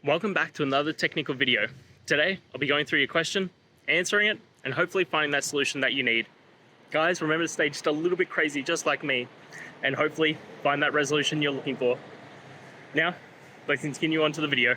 Welcome back to another technical video. Today, I'll be going through your question, answering it, and hopefully finding that solution that you need. Guys, remember to stay just a little bit crazy, just like me, and hopefully find that resolution you're looking for. Now, let's continue on to the video.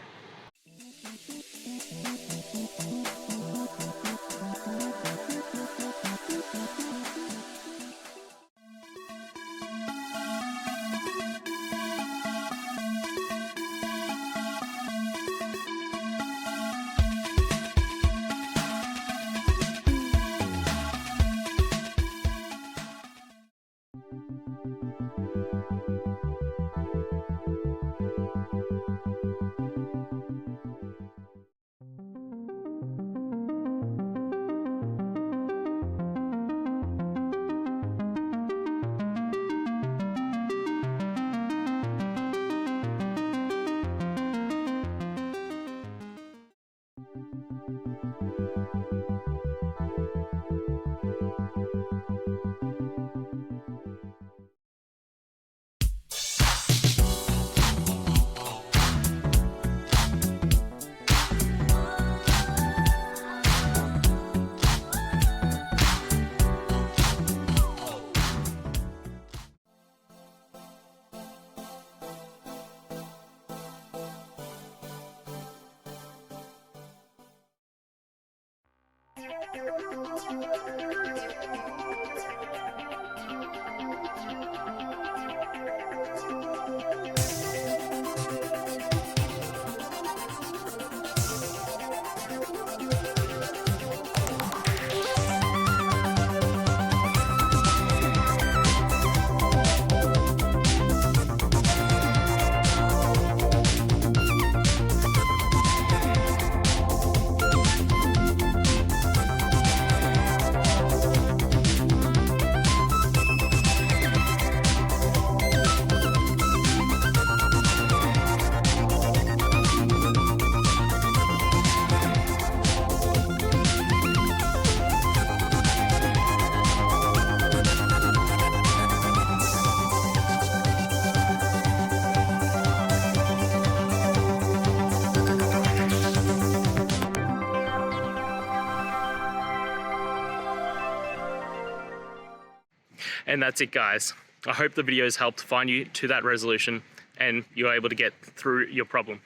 And that's it, guys. I hope the video has helped find you to that resolution and you're able to get through your problem.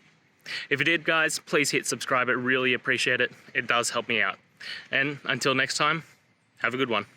If it did, guys, please hit subscribe. I really appreciate it. It does help me out. And until next time, have a good one.